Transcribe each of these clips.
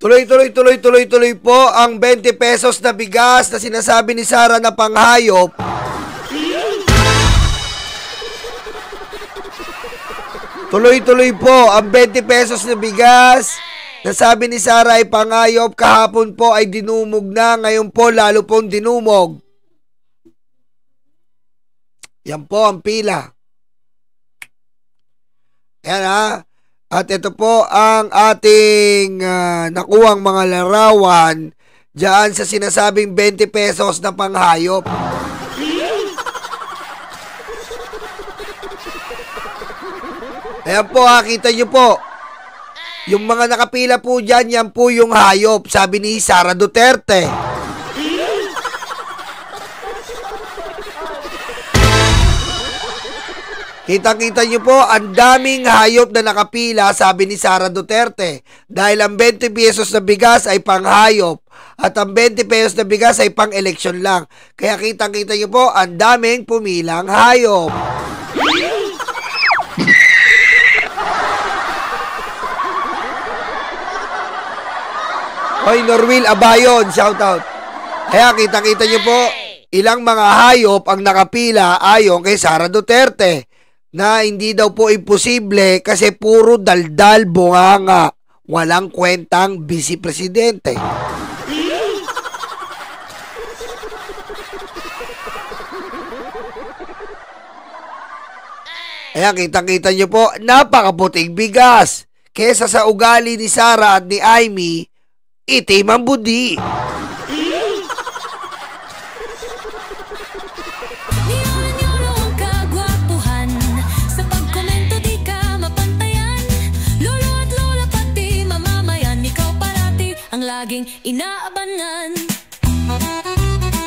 Tuloy po ang 20 pesos na bigas na sinasabi ni Sara na panghayop. Tuloy po ang 20 pesos na bigas na sabi ni Sara ay panghayop. Kahapon po ay dinumog na, ngayon po lalo pong dinumog. Yan po ang pila. Yan ha. At ito po ang ating nakuhang mga larawan dyan sa sinasabing 20 pesos na panghayop. Ayan po ha, kita nyo po. Yung mga nakapila po dyan, yan po yung hayop, sabi ni Sara Duterte. Kitang-kita nyo po, ang daming hayop na nakapila, sabi ni Sara Duterte. Dahil ang 20 pesos na bigas ay panghayop at ang 20 pesos na bigas ay pang-eleksyon lang. Kaya kitang-kita nyo po, ang daming pumilang hayop. Hoy, Norwil Abayon, shoutout. Kaya kitang-kita nyo po, ilang mga hayop ang nakapila ayon kay Sara Duterte. Na hindi daw po imposible kasi puro daldal bunganga, walang kwentang vice presidente. Ayan, kitang-kita nyo po, napakaputing bigas. Kesa sa ugali ni Sara at ni Amy, itim ang budi. Inaabangan.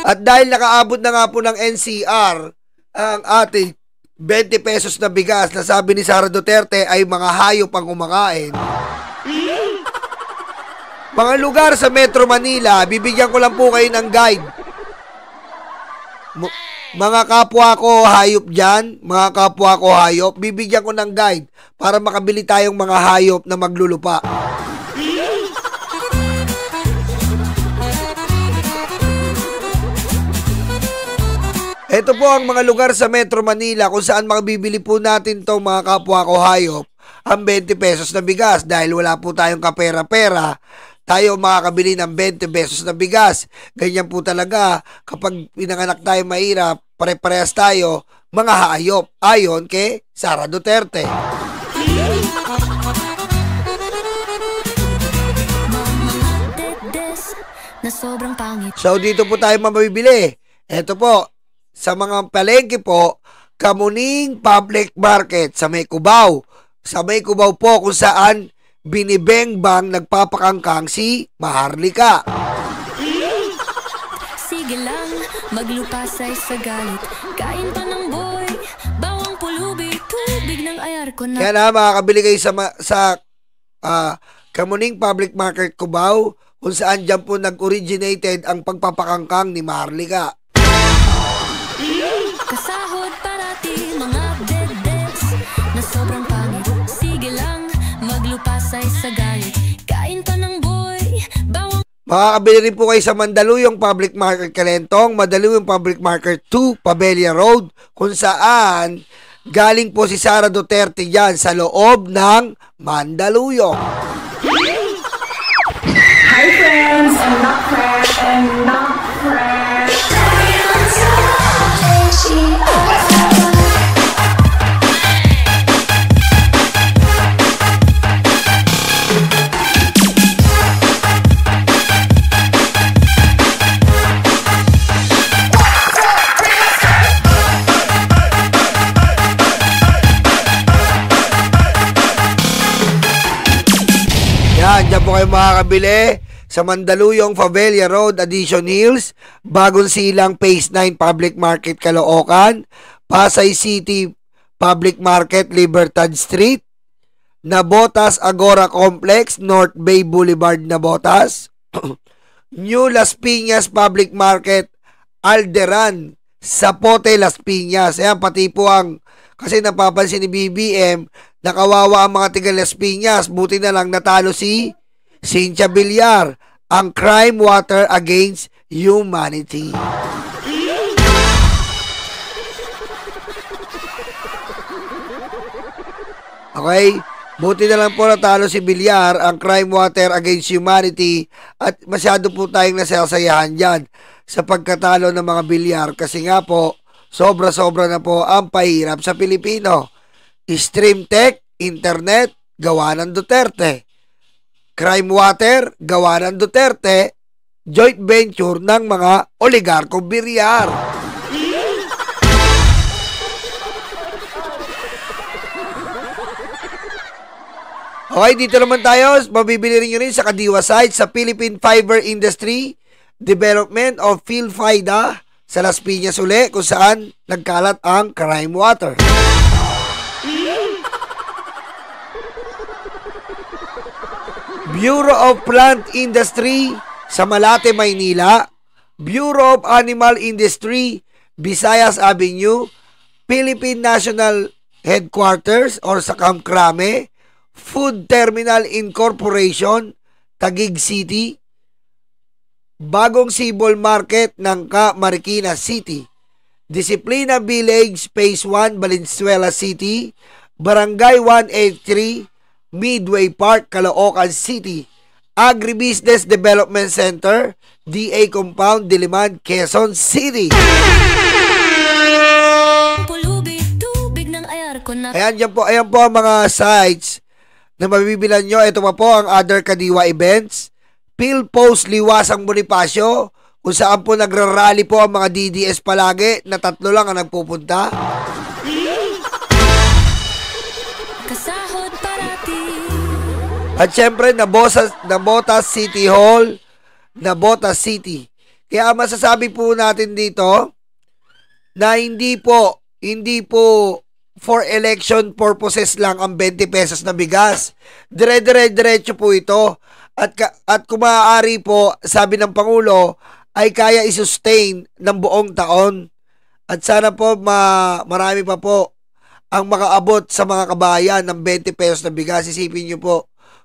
At dahil nakaabot na nga po ng NCR ang ating 20 pesos na bigas na sabi ni Sara Duterte ay mga hayop ang kumakain. Mga lugar sa Metro Manila, bibigyan ko lang po kayo ng guide. Mga kapwa ko hayop dyan, mga kapwa ko hayop, bibigyan ko ng guide para makabili tayong mga hayop na maglulupa. Ito po ang mga lugar sa Metro Manila kung saan makabibili po natin itong mga kapwa ko hayop ang 20 pesos na bigas. Dahil wala po tayong kapera-pera, tayo makakabili ng 20 pesos na bigas. Ganyan po talaga kapag pinanganak tayo mahirap, pare-parehas tayo mga hayop ayon kay Sara Duterte. So dito po tayo mabibili. Ito po, sa mga palengke po, Kamuning Public Market sa May Cubao. Sa May Cubao po kung saan binibengbang nagpapakangkang si Maharlika. Sige lang, maglupasay sa galit. Kain pa ng boy, bawang pulubi, tubig ng ayar ko na. Kaya na, makakabili kayo sa Kamuning Public Market Cubao kung saan dyan po nag-originated ang pagpapakangkang ni Maharlika. Kasahod parati mga dead-deads na sobrang pangit. Sige lang, maglupasay sa galit. Kain pa ng boy, bawang... Makakabili rin po kayo sa Mandaluyong Public Market Calentong, Mandaluyong Public Market 2, Pabelia Road, kung saan galing po si Sara Duterte dyan sa loob ng Mandaluyong. Hi friends, I'm not fresh, I'm not fresh. Yan, dyan po kayo makakabili sa Mandaluyong, Favelia Road, Addition Hills, Bagong Silang, Phase 9 Public Market, Caloocan, Pasay City Public Market, Libertad Street, Nabotas Agora Complex, North Bay Boulevard, Nabotas, New Las Piñas Public Market, Alderan, Zapote, Las Piñas. Ayan, pati po ang, kasi napapansin ni BBM, nakawawa ang mga tiga Las Piñas, buti na lang natalo si Cynthia Villar, ang crime water against humanity. Okay? Buti na lang po natalo si Villar ang crime water against humanity at masyado po tayong nasasayahan dyan sa pagkatalo ng mga Villar kasi nga po, sobra-sobra na po ang pahirap sa Pilipino. Stream tech, internet, gawa ng Duterte. Crime water, gawa ng Duterte, joint venture ng mga oligarkong Villar. Okay, dito naman tayo. Mabibili rin nyo rin sa Kadiwa site sa Philippine Fiber Industry Development of PhilFIDA sa Las Piñas uli kung saan nagkalat ang crime water. Bureau of Plant Industry sa Malate, Maynila. Bureau of Animal Industry, Visayas Avenue. Philippine National Headquarters or sa Camp Crame. Food Terminal Incorporation, Taguig City. Bagong Sibol Market ng Marikina City. Disciplina Village Phase 1, Valenzuela City. Barangay 183, Midway Park, Caloocan City. Agribusiness Development Center, DA Compound, Diliman, Quezon City. Ayan po ang mga sites na mabibilan nyo. Ito pa po ang other Kadiwa events. PhilPost Liwasang Bonifacio, kung saan po nagrarally po ang mga DDS palagi na 3 lang ang nagpupunta. At syempre, Nabotas City Hall, Nabotas City. Kaya masasabi po natin dito na hindi po for election purposes lang ang 20 pesos na bigas. Diretso po ito. At kung maaari po, sabi ng Pangulo, ay kaya i-sustain ng buong taon. At sana po marami pa po ang makaabot sa mga kabayan ng 20 pesos na bigas. Isipin nyo po,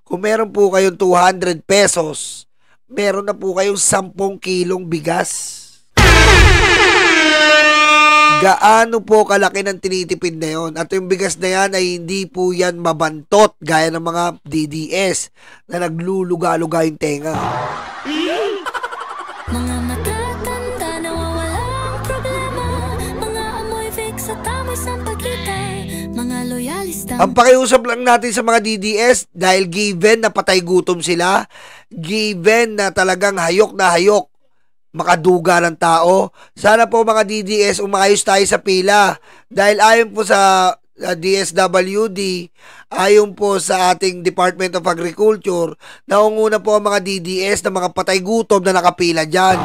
kung meron po kayong 200 pesos, meron na po kayong 10 kilong bigas. Gaano po kalaki ng tinitipid na yon? At yung bigas na yan ay hindi po yan mabantot gaya ng mga DDS na nagluluga-luga yung tenga. Mga matatanda na wawalang problema, mga amoy fix at amoy sampagita, mga loyalista. Ang pakiusap lang natin sa mga DDS, dahil given na patay gutom sila, given na talagang hayok na hayok makaduga ng tao. Sana po mga DDS umayos tayo sa pila. Dahil ayon po sa DSWD, ayon po sa ating Department of Agriculture, naunguna po ang mga DDS na mga patay gutom na nakapila dyan.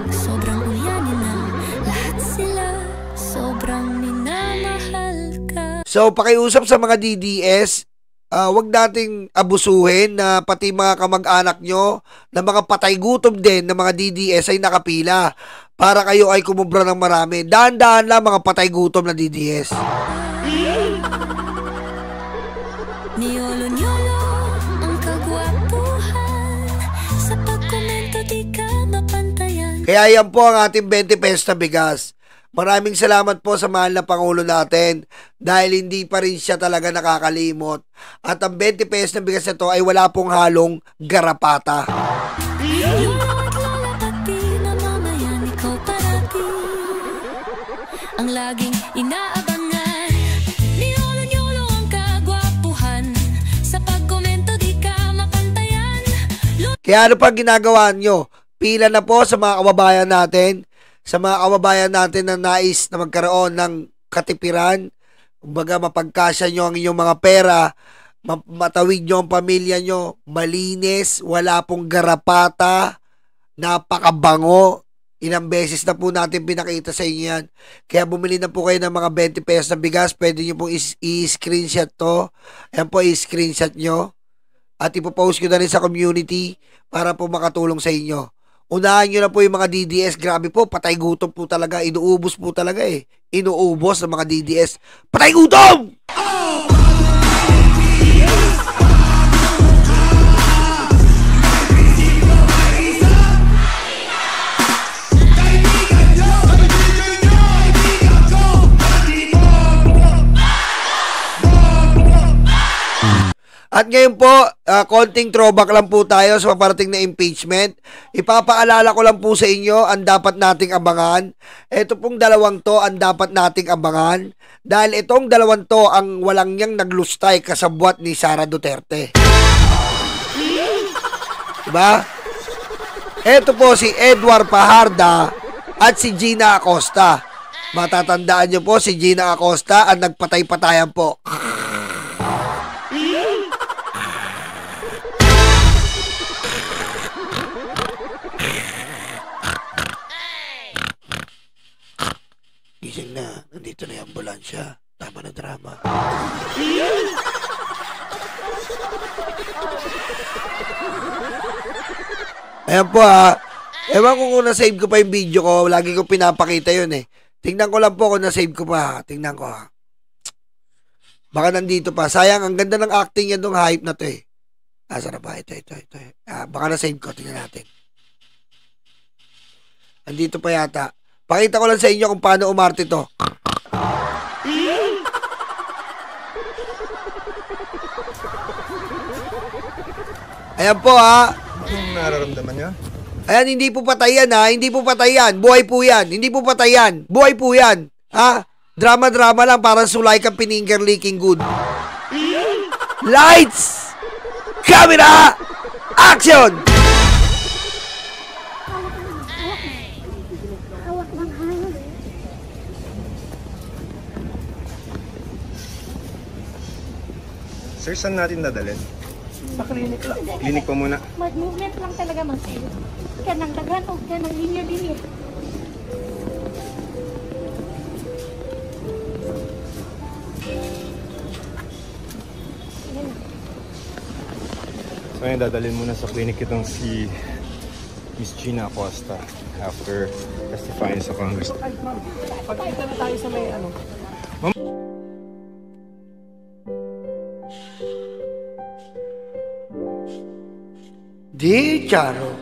Sobrang ulyanin na lahat sila, sobrang minamahal ka. So pakiusap sa mga DDS, wag nating abusuhin na pati mga kamag-anak nyo na mga patay gutom din na mga DDS ay nakapila para kayo ay kumubra ng marami. Dahan-dahan lang mga patay gutom na DDS. Niyolo-niyolo ang kagwapuhan, sa pagkomento di ka mapantayan. Kaya yan po ang ating 20 pesos na bigas. Maraming salamat po sa mahal na Pangulo natin dahil hindi pa rin siya talaga nakakalimot. At ang 20 pesos na bigas na to ay wala pong halong garapata. Ang laging inaabangan, niyolo-niyolo ang kagwapuhan, sa pagkomento di ka mapantayan. Kaya ano pa ginagawa nyo? Pila na po sa mga kababayan natin. Sa mga kababayan natin na nais na magkaroon ng katipiran, kumbaga mapagkasya nyo ang inyong mga pera, matawid nyo ang pamilya nyo, malinis, wala pong garapata, napakabango. Ilang beses na po natin pinakita sa inyo yan. Kaya bumili na po kayo ng mga 20 pesos na bigas, pwede nyo pong i-screenshot to. Ayan po, i-screenshot nyo. At ipopost ko na rin sa community para po makatulong sa inyo. Unahan nyo na po yung mga DDS. Grabe po, patay gutom po talaga. Inuubos po talaga eh. Inuubos ng mga DDS. Patay gutom! At ngayon po, konting throwback lang po tayo sa paparating na impeachment. Ipapaalala ko lang po sa inyo ang dapat nating abangan. Ito pong dalawang to ang dapat nating abangan. Dahil itong dalawang to ang walang niyang naglustay kasabwat ni Sara Duterte. Diba? Ito po si Edward Fajarda at si Gina Acosta. Matatandaan niyo po si Gina Acosta ang nagpatay-patayan po. Gising na, nandito na yung ambulansya. Tama na drama. Ayan po ha. Ewan ko kung na-save ko pa yung video ko. Lagi ko pinapakita yun eh. Tingnan ko lang po kung na-save ko pa. Tingnan ko ha. Baka nandito pa. Sayang, ang ganda ng acting yan nung hype na to eh. Asa na ba? Ito. Baka na-save ko. Tingnan natin. Andito pa yata. Pakita ko lang sa inyo kung paano umarte to. Ayan po ha. Anong nararamdaman niya? Ayan, hindi po patay yan ha. Hindi po patay yan. Buhay po yan. Hindi po patay yan. Buhay po yan. Ha? Drama-drama lang. Parang sulay kang pininger leaking good. Lights! Camera! Action! Sir, saan natin dadalhin? Sa klinik lang. Klinik pa muna. Mag-movement lang talaga mag-save. Kaya nang dagan o kaya nang linya-linya. So ngayon, dadalhin muna sa klinik itong si Miss Gina Acosta after testifying sa Congress. Ay, ma'am. Pagkita na tayo sa may ano. Dear Charo,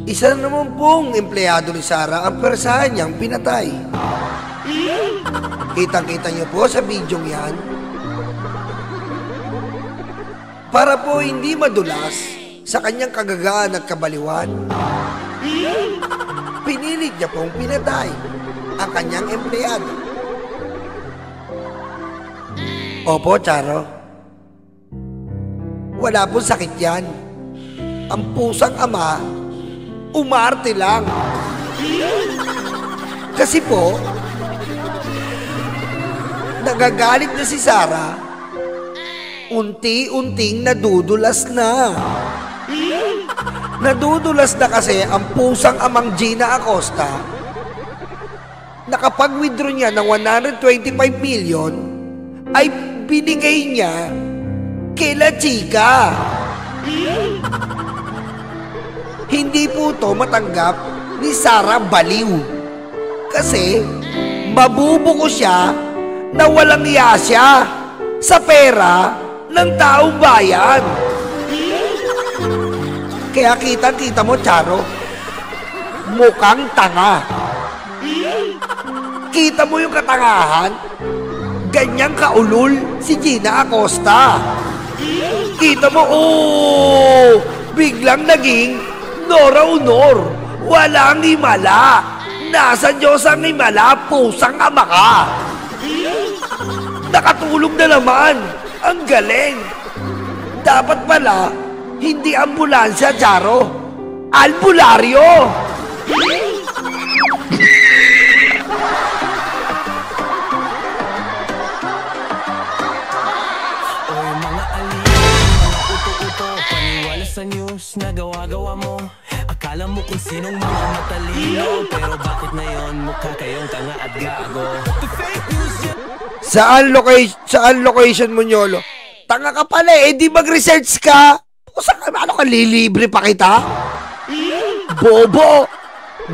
isa naman pong empleyado ni Sara ang persahan niyang pinatay. Kitang-kita niyo po sa bidyong yan. Para po hindi madulas sa kanyang kagagaan at kabaliwan, pinilit niya pong pinatay ang kanyang empleyado. Opo, Charo. Wala pong sakit yan. Ang pusang ama, umarte lang. Kasi po, nagagalit na si Sara, unti-unting nadudulas na. Nadudulas na kasi ang pusang amang Gina Acosta na kapag withdraw niya ng 125 million, ay binigay niya kila chika. Hindi po to matanggap ni Sara Baliw. Kasi mabubuko siya na walang iya siya sa pera ng taong bayan. Kaya kita-kita mo, Charo, mukhang tanga. Kita mo yung katangahan? Ganyang kaulol si Gina Acosta. Kita mo, biglang naging Nora Honor. Walang himala. Nasa Diyos ang himala, pusang ama ka. Nakatulog na naman. Ang galing. Dapat pala, hindi ambulansya, Charo. Albularyo. Sa news na gawa-gawa mo, akala mo kung sinong mga matalino, pero bakit ngayon mukha kayong tanga at gago? Saan location mo, Nyolo? Tanga ka pala eh, di mag-research ka. Ano ka, lilibre pa kita? Bobo!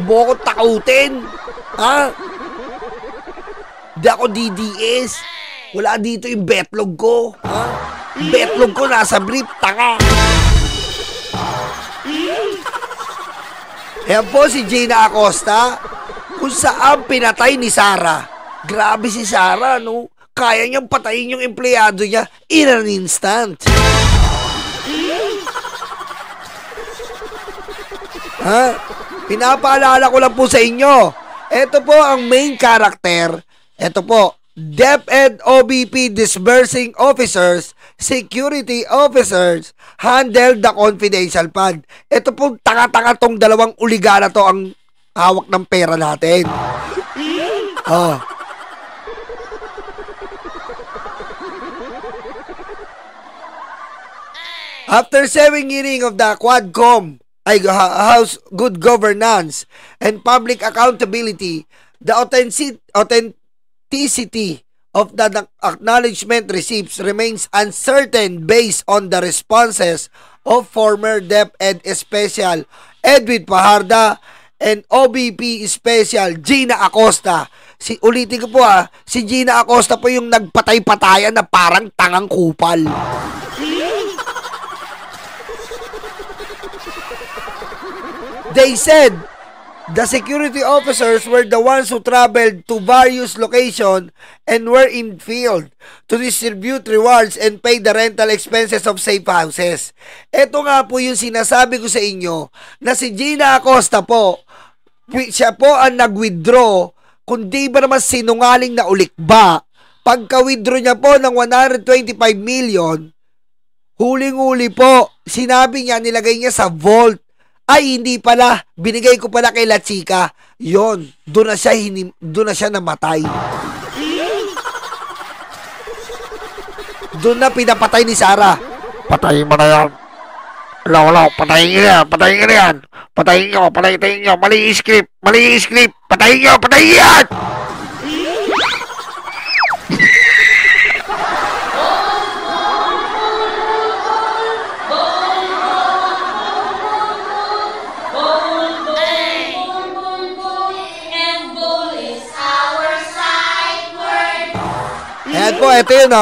Mo ko takutin. Ha? Di ako DDS. Wala dito yung betlog ko. Ha? Betlog ko nasa brief, tanga. Ayan po si Gina Acosta, kung saan pinatay ni Sara. Grabe si Sara, no? kaya niyang patayin yung empleyado niya in an instant. Ha? Pinapaalala ko lang po sa inyo. Ito po ang main character. Ito po, DepEd OBP disbursing officers, security officers, handle the confidential fund. Ito po, tanga-tanga tong dalawang uligala to ang hawak ng pera natin. Oh. After 7 hearing of the Quadcom, House Good Governance and Public Accountability, the authenticity of the acknowledgement receipts remains uncertain based on the responses of former DepEd Special Edwin Pajarda and OBP Special Gina Acosta. Ulitin ko po si Gina Acosta po yung nagpatay-patayan na parang tangang kupal. They said the security officers were the ones who traveled to various locations and were in field to distribute rewards and pay the rental expenses of safe houses. Ito nga po yung sinasabi ko sa inyo na si Gina Acosta po, siya po ang nag-withdraw, kundi ba naman sinungaling na ulikba. Pagka-withdraw niya po ng 125 million, huling-huli po, sinabi niya, nilagay niya sa vault. Ay, hindi pala. Binigay ko pala kay La Chica. Yon, doon na siya namatay. Doon na pinapatay ni Sarah. Patayin mo na yan. Wala, patayin nyo yan. Patayin nyo yan. Patayin nyo. Mali yung script. Patayin yan. Ayan po, ito yun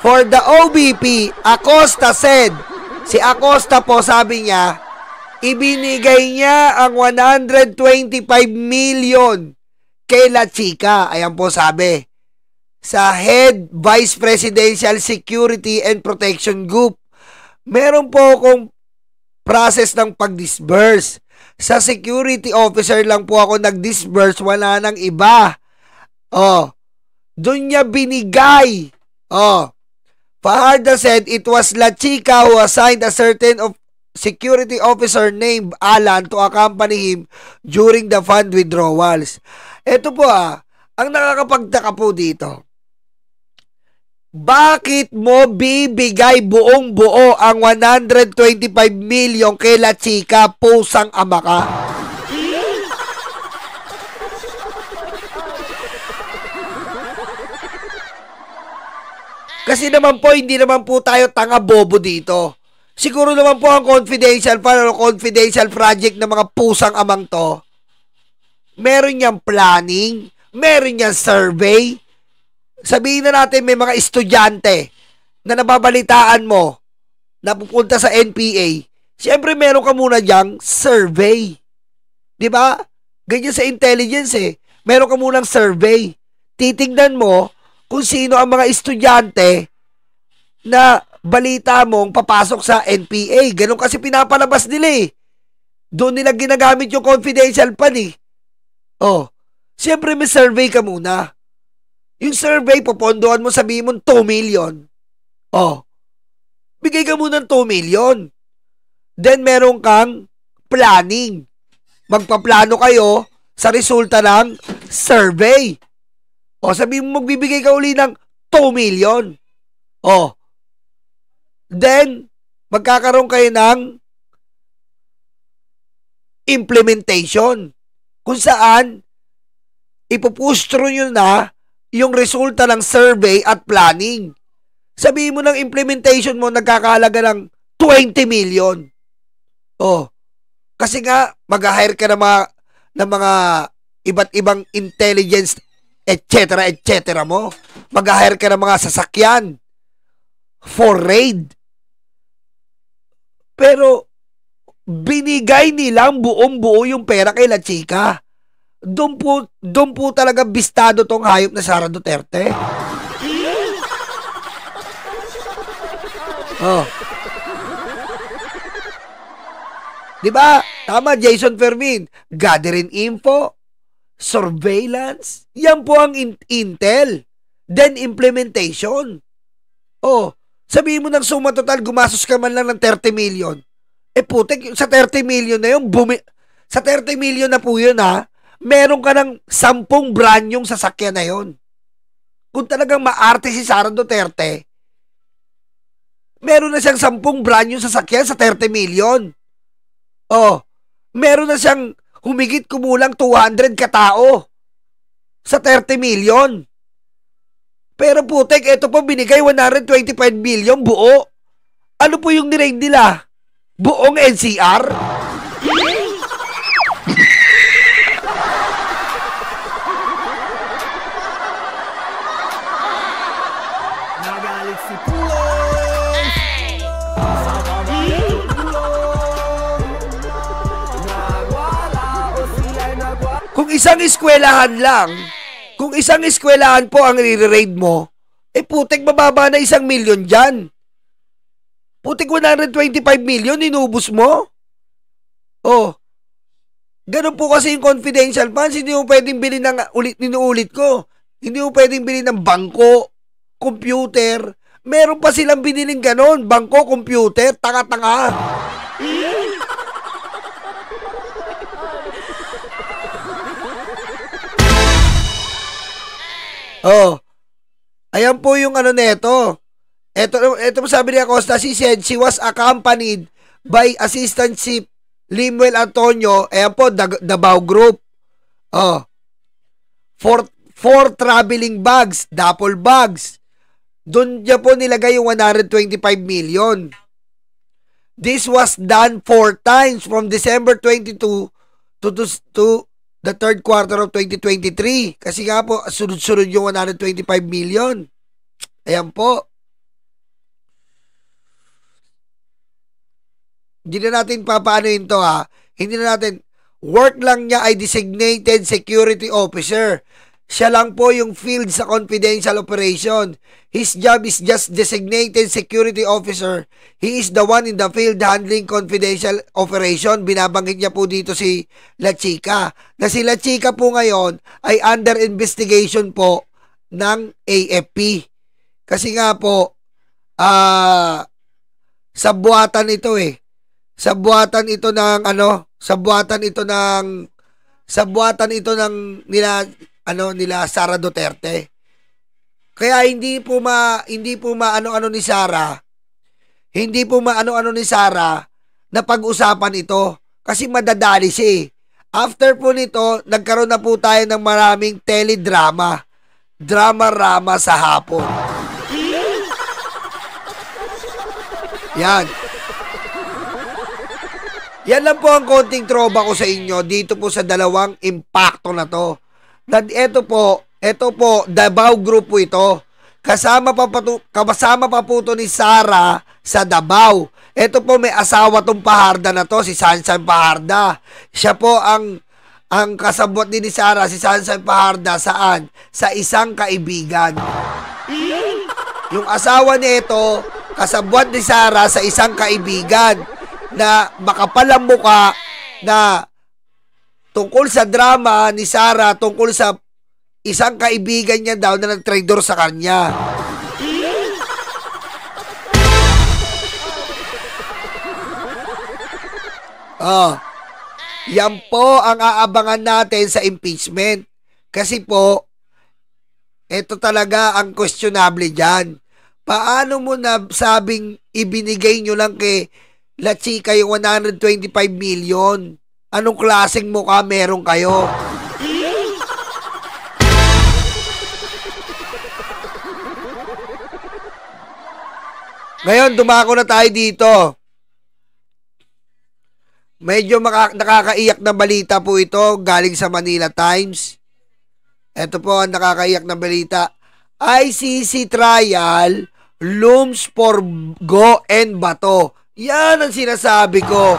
For the OBP, Acosta said, si Acosta po sabi niya, ibinigay niya ang 125 million kay La Chica. Ayan po sabi, sa Head Vice Presidential Security and Protection Group. Meron po akong process ng pag-disburse. Sa security officer lang po ako nag-disburse, wala nang iba. Doon niya binigay. Pajarda said it was La Chica who assigned a certain security officer named Alan to accompany him during the fund withdrawals. Ito po ang nakakapagtaka po dito. Bakit mo bibigay buong buo ang 125 million kay La Chica, pusang ama ka? Kasi naman po, hindi naman po tayo tanga-bobo dito. Siguro naman po ang confidential project ng mga pusang amang to, meron niyang planning, meron niyang survey. Sabihin na natin may mga estudyante na nababalitaan mo na pupunta sa NPA. Siyempre meron ka muna diyang survey. Diba? Ganyan sa intelligence Meron ka munang survey. Titignan mo kung sino ang mga estudyante na balita mong papasok sa NPA. Ganun kasi pinapalabas nila Doon nila ginagamit yung confidential fund siyempre may survey ka muna. Yung survey, popondohan mo, sabihin mo 2 million. Bigay ka muna ng 2 million. Then meron kang planning. Magpaplano kayo sa resulta ng survey. Sabihin mo magbibigay ka uli ng 2 million. Then, magkakaroon kayo ng implementation. Kung saan, ipupush through nyo na yung resulta ng survey at planning. Sabihin mo ng implementation mo, nagkakahalaga ng 20 million. Kasi nga, mag-hire ka ng mga iba't ibang intelligence etc. mo. Mag-hire ka ng mga sasakyan for raid. Pero binigay nilang buong-buo yung pera kay La Chica. Doon po talaga bistado tong hayop na Sara Duterte. Oh. Di ba? Tama, Jason Fermin. Gathering info, surveillance, yan po ang intel. Then implementation. Oh, sabihin mo ng suma total, gumastos ka man lang ng 30 million. Putik, sa 30 million na yun, sa 30 million na po yun ha, meron ka ng 10 brand yung sasakyan na yun. Kung talagang maarte si Sara Duterte, meron na siyang 10 brand yung sasakyan sa 30 million. Oh, meron na siyang humigit kumulang 200 katao sa 30 million. Pero putek, ito po binigay 125 million buo. Ano po yung nirate nila? Buong NCR? Nagalit si Pulong. Sa babae Pulong. Nagwala o sila'y nagwala. Kung isang eskwelahan po ang i-raid mo, putik, mababa na 1 million dyan. Putik, 125 million, inubos mo? Oh, ganun po kasi yung confidential funds. Hindi mo pwedeng bilhin ng, inuulit ko, hindi mo pwedeng bilhin ng bangko, computer. Meron pa silang biniling ganun, bangko, computer, tanga-tanga. Oh, ayan po yung ano neto. Ito po sabi ni Acosta, she said she was accompanied by Assistant Chief Limuel Antonio. Ayan po, Davao Group. Oh, four traveling bags, duffel bags. Doon niya po nilagay yung 125 million. This was done 4 times from December 22 to the third quarter of 2023. Kasi nga po, sunod-sunod yung 125 million. Ayan po. Hindi na natin papaanoin to ha. Hindi na natin. Work lang niya ay designated security officer. Siya lang po yung field sa confidential operation. His job is just designated security officer. He is the one in the field handling confidential operation. Binabanggit niya po dito si La Chica. Na si La Chica po ngayon ay under investigation po ng AFP. Kasi nga po, sa buhatan ito sa buhatan ito ng nila Sara Duterte. Kaya hindi po maano-ano ni Sara na pag-usapan ito kasi madadali siya. After po nito, nagkaroon na po tayo ng maraming teledrama. Drama-rama sa hapon. Yan. Yan lang po ang konting troba ko sa inyo dito po sa dalawang impacto na to. Ito po, Davao Group po ito. Kasama pa po to ni Sara sa Davao. Ito po may asawa tong Paharda na to, si Sansan Paharda. Siya po ang kasabot din ni Sara, si Sansan Paharda, saan? Sa isang kaibigan. Yung asawa nito, kasabot ni Sara sa isang kaibigan na makapal ang mukha na tungkol sa drama ni Sara, tungkol sa isang kaibigan niya daw na nag-traitor sa kanya. Yan po ang aabangan natin sa impeachment. Kasi po, ito talaga ang questionable dyan. Paano mo sabing ibinigay nyo lang kay La Chica yung 125 million? Anong klaseng mukha meron kayo? Ngayon, dumako na tayo dito. Medyo nakakaiyak na balita po ito galing sa Manila Times. Ito po ang nakakaiyak na balita. ICC trial looms for Go and Bato. Yan ang sinasabi ko.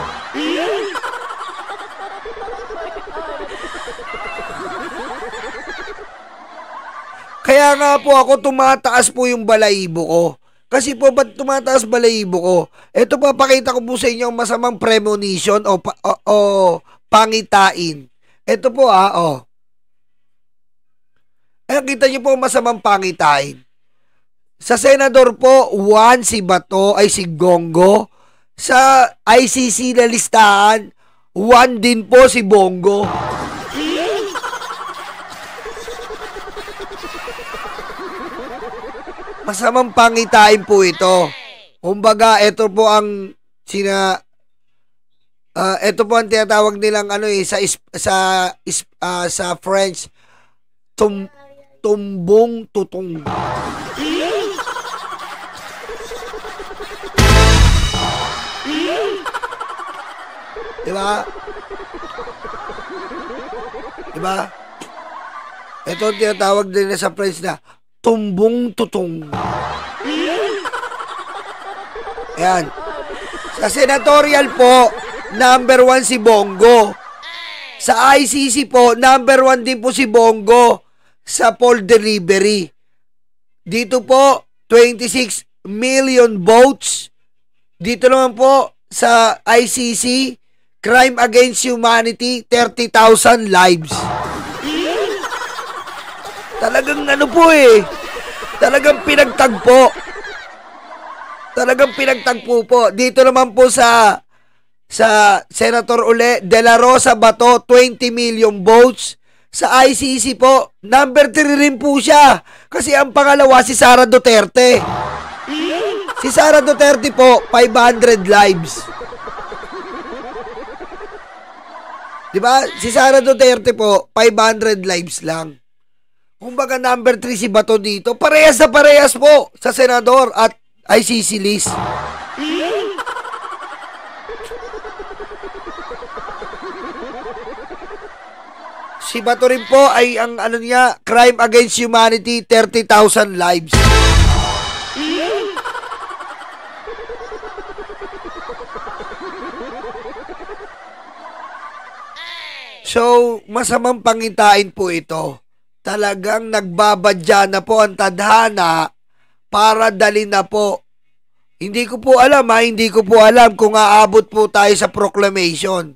Kaya nga po ako tumataas po yung balahibo ko. Kasi po, ba't tumataas balahibo ko? Ito po, pakita ko po sa inyo ang masamang premonition o pangitain. Ito po kita nyo po masamang pangitain. Sa senador po, 1 si Bato ay si Gongo. Sa ICC na listahan, 1 din po si Bongo. Masamang pangitain po ito. Kumbaga, ito po ang ito po ang tinatawag nilang sa French tumbong tutong. Diba? Diba? Ito ang tinatawag din sa French na tumbong tutong. Ayan. Sa senatorial po, number 1 si Bongo. Sa ICC po, number 1 din po si Bongo sa poll delivery. Dito po, 26 million votes. Dito naman po, sa ICC, crime against humanity, 30,000 lives. Talagang talagang pinagtagpo. Talagang pinagtagpo po. Dito naman po sa Senator De La Rosa Bato, 20 million votes. Sa ICC po, number 3 rin po siya. Kasi ang pangalawa si Sara Duterte. Si Sara Duterte po, 500 lives. Diba? Si Sara Duterte po, 500 lives lang. Kumbaga number 3 si Bato dito. Parehas na parehas po sa senador at ICC list. Si Bato rin po ay ang crime against humanity, 30,000 lives. So, masamang pangitain po ito. Talagang nagbabadya na po ang tadhana para dalhin na po. Hindi ko po alam kung aabot po tayo sa proclamation.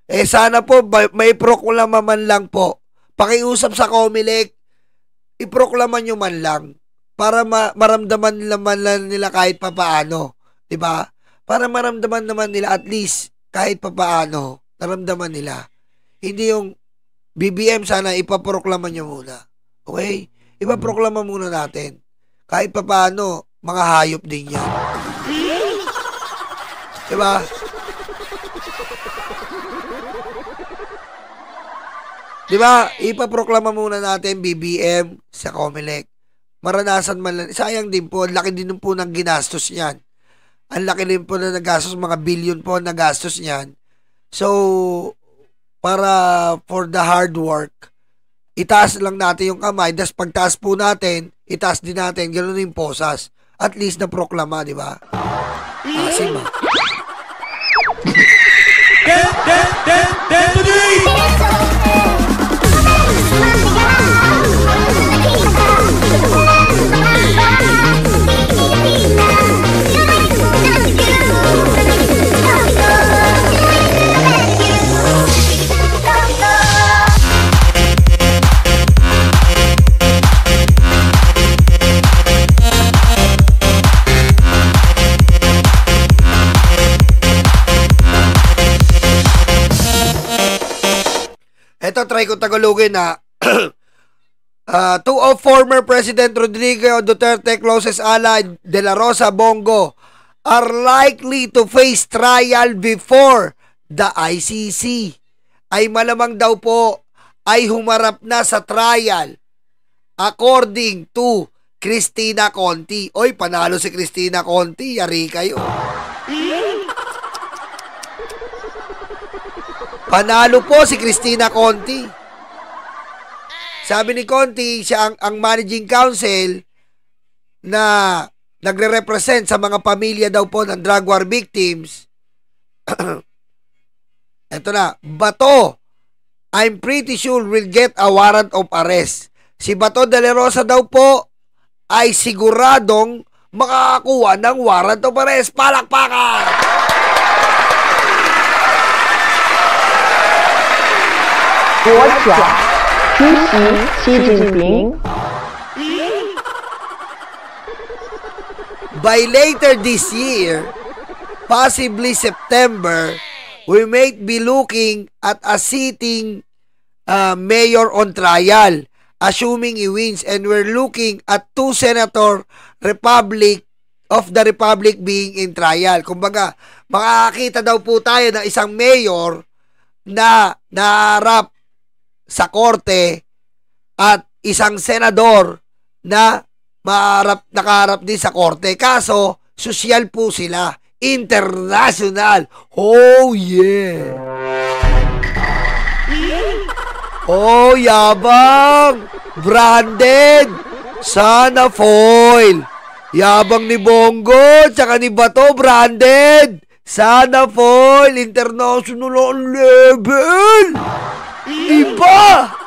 Sana po may proklama man lang po. Pakiusap sa Comelec, iproklama nyo man lang para maramdaman naman nila kahit papaano. Diba? Para maramdaman naman nila at least kahit papaano, naramdaman nila. Hindi yung BBM, sana ipaproklama nyo muna. Okay? Ipaproklama muna natin. Kahit papaano, mga hayop din yan. Diba? Diba? Ipaproklama muna natin BBM sa Comelec. Maranasan man lang. Sayang din po. Ang laki din po ng ginastos niyan. Ang laki din po na nagastos. Mga billion po na nagastos niyan. So, para for the hard work, itaas lang natin yung kamay, das pagtaas po natin, itaas din natin, ganoon yung posas. At least na proklama, di ba? Asim ah. Ito, try ko Tagalogin na. Two of former President Rodrigo Duterte closest ally De La Rosa Bongo are likely to face trial before the ICC. Ay malamang daw po ay humarap na sa trial according to Cristina Conti. Oy, panalo si Cristina Conti. Yari kayo. Panalo po si Cristina Conti. Sabi ni Conti, siya ang managing counsel na nagre-represent sa mga pamilya daw po ng drug war victims. Ito na, Bato, I'm pretty sure will get a warrant of arrest. Si Bato de la Rosa daw po ay siguradong makakakuha ng warrant of arrest. Palakpakan! Xi Jinping. By later this year, possibly September, we may be looking at a sitting mayor on trial, assuming he wins, and we're looking at 2 senator of the republic being in trial. Kumbaga, makakakita daw po tayo ng isang mayor na naharap sa korte at isang senador na nakaharap din sa korte. Kaso, sosyal po sila. International. Oh, yeah. Oh, yabang. Branded. Sana foil. Yabang ni Bongo, tsaka ni Bato, branded. Sana foil. International level. Iba.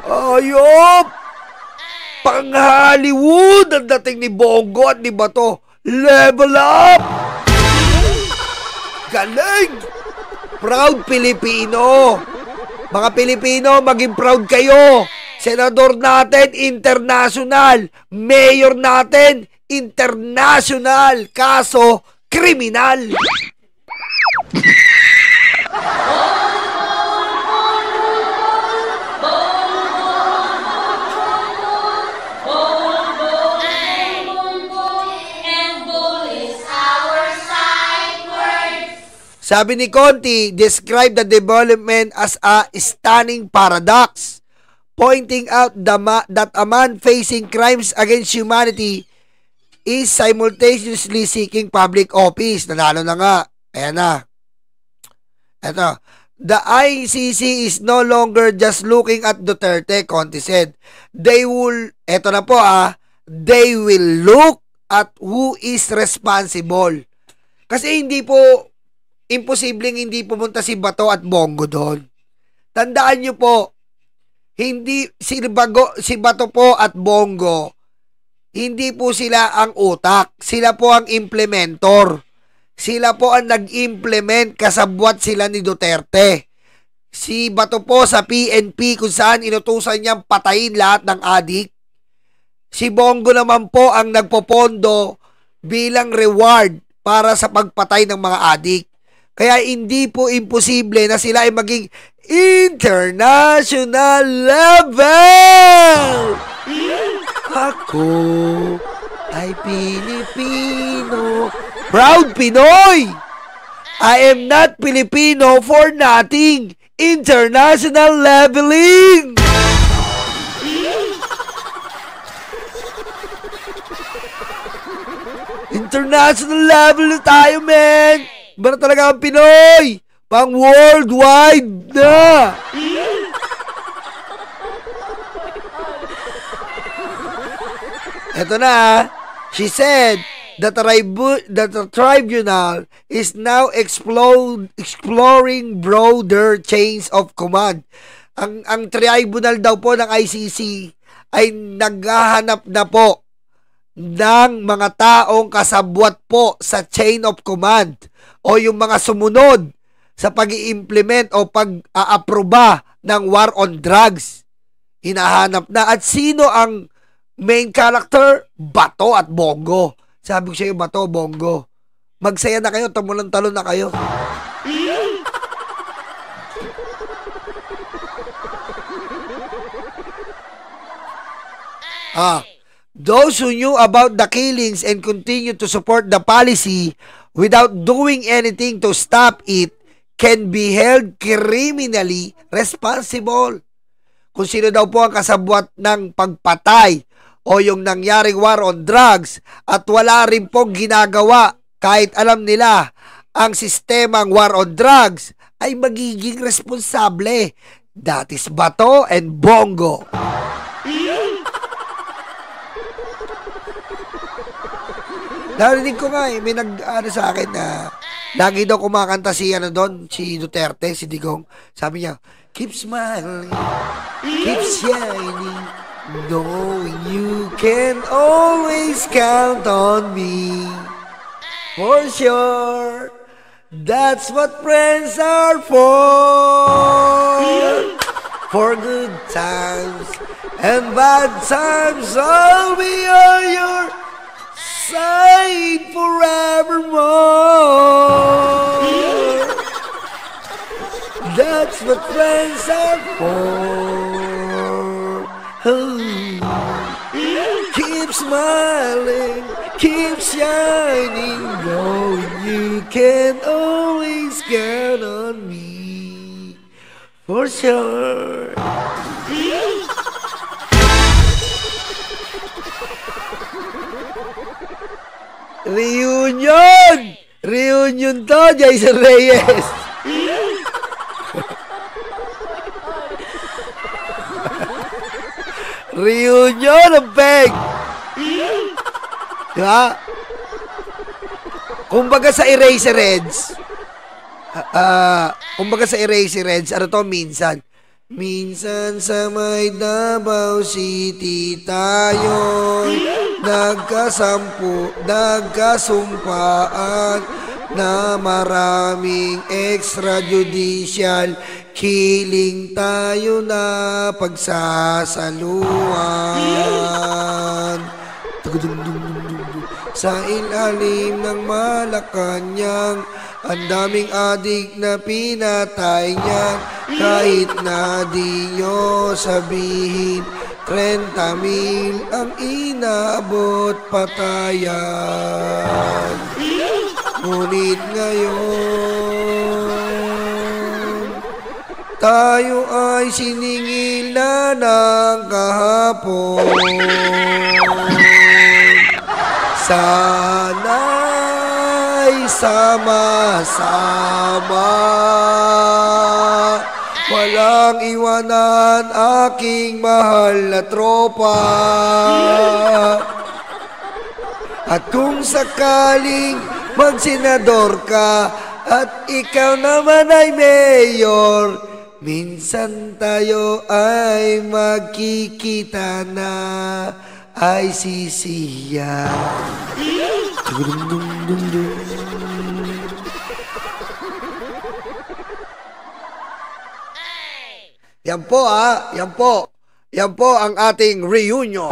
Ayop! Pang Hollywood ang dating ni Bongo at ni Bato. Level up! Galing! Proud Pilipino! Mga Pilipino, maging proud kayo! Senador natin, international! Mayor natin, international! Kaso, kriminal! Sabi ni Conti, describe the development as a stunning paradox, pointing out that a man facing crimes against humanity is simultaneously seeking public office. Nanalo na nga. Ayan na. Eto. The ICC is no longer just looking at Duterte, Conti said. They will look at who is responsible. Kasi hindi po imposibleng hindi pumunta si Bato at Bongo doon. Tandaan nyo po, hindi si Bato po at Bongo, hindi po sila ang utak. Sila po ang implementor. Sila po ang nag-implement, kasabwat sila ni Duterte. Si Bato po sa PNP kung saan inutusan niyang patayin lahat ng adik. Si Bongo naman po ang nagpopondo bilang reward para sa pagpatay ng mga adik. Kaya hindi po imposible na sila ay maging international level. Ako ay Pilipino. Proud Pinoy. I am not Filipino for nothing. International leveling. International level tayo, man. Ba na talaga ang Pinoy? Pang worldwide na. Ito na. She said that the tribunal is now exploring broader chains of command. Ang tribunal daw po ng ICC ay naghahanap na po ng mga taong kasabwat po sa chain of command o yung mga sumunod sa pag-i-implement o pag-aaproba ng war on drugs. Hinahanap na. At sino ang main character? Bato at Bongo. Sabi ko sa iyo, Bato, Bongo, magsaya na kayo, tumulang-talon na kayo. Those who knew about the killings and continue to support the policy without doing anything to stop it can be held criminally responsible. Kung sino daw po ang kasabwat ng pagpatay o yung nangyaring war on drugs at wala rin pong ginagawa kahit alam nila ang sistemang war on drugs, ay magiging responsable. That is Bato and Bongo. Narinig ko nga may sa akin na lagi daw kumakanta si si Duterte, si Digong. Sabi niya, keep smiling, keep shining, knowing you can always count on me. For sure, that's what friends are for. For good times and bad times, I'll be on your side forevermore. That's what friends are for. Keep smiling, keep shining, knowing you can always count on me. For sure. Reunion! Reunion to, Jason Reyes. Reunion ng peg. Diba? Kumbaga sa Eraserheads, ano to, minsan. Minsan sa may Davao City tayo'y nagkasumpaan na maraming extrajudicial killing tayo na pagsasaluan. Sa ilalim ng Malacanang, ang daming adik na pinatay niyan. Kahit na di nyo sabihin, 30,000 ang inabot patayan. Ngunit ngayon, tayo ay siningil na ng kahapon. Sana'y sama-sama, walang iwanan aking mahal na tropa. At kung sakaling magsenador ka at ikaw naman ay mayor, minsan tayo ay magkikita na ay sisiya. Yan po yan po ang ating reunion.